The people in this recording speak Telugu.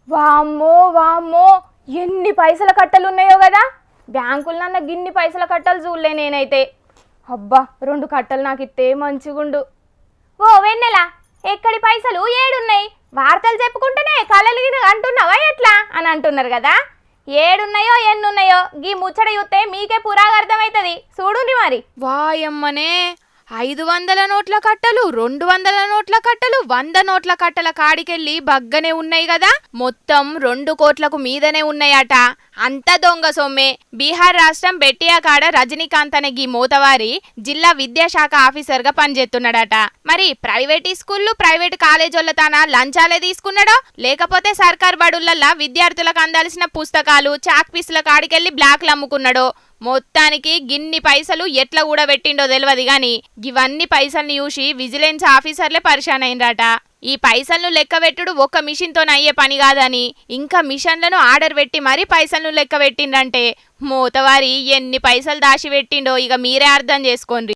వామ్మో వామ్మో, ఎన్ని పైసల కట్టలు ఉన్నాయో కదా. బ్యాంకులన్న గిన్ని పైసల కట్టలు చూడలే నేనైతే. అబ్బా, 2 కట్టలు నాకు ఇస్తే మంచిగుండు. ఓ వెన్నెల, ఎక్కడి పైసలు ఏడున్నాయి? వార్తలు చెప్పుకుంటేనే కలలు అంటున్నావా ఎట్లా అని అంటున్నారు కదా. ఏడున్నాయో ఎన్నున్నాయో గీ ముచ్చట చూస్తే మీకే పురాగా అర్థమవుతుంది. చూడుండి మరి. వాయమ్మనే, 500 నోట్ల కట్టలు, 200 నోట్ల కట్టలు, 100 నోట్ల కట్టల కాడికెళ్ళి బగ్గనే ఉన్నాయి కదా. మొత్తం 2 కోట్లకు మీదనే ఉన్నాయట. అంత దొంగ సొమ్మే. బీహార్ రాష్ట్రం బెట్టియా కాడ రజనీకాంత్ అనే గీ మోతవారి జిల్లా విద్యాశాఖ ఆఫీసర్ గా పనిచేస్తున్నాడట. మరి ప్రైవేట్ స్కూళ్ళు, ప్రైవేట్ కాలేజీల తాన లంచాలే తీసుకున్నాడో, లేకపోతే సర్కార్ బడులల్లా విద్యార్థులకు అందాల్సిన పుస్తకాలు, చాక్ పీసుల కాడికెళ్ళి బ్లాక్లు అమ్ముకున్నాడో, మొత్తానికి గిన్ని పైసలు ఎట్లా కూడబెట్టిండో తెలియదు గాని ఇవన్నీ పైసల్ని చూసి విజిలెన్స్ ఆఫీసర్లే పరిశాన్ అయినరట. ఈ పైసలను లెక్కబెట్టుడు ఒక్క మిషన్ తోనయ్యే పని కాదని ఇంకా మిషన్లను ఆర్డర్ పెట్టి మరీ పైసలను లెక్క పెట్టిండంటే మోతవారి ఎన్ని పైసలు దాచి పెట్టిండో ఇక మీరే అర్థం చేసుకోండి.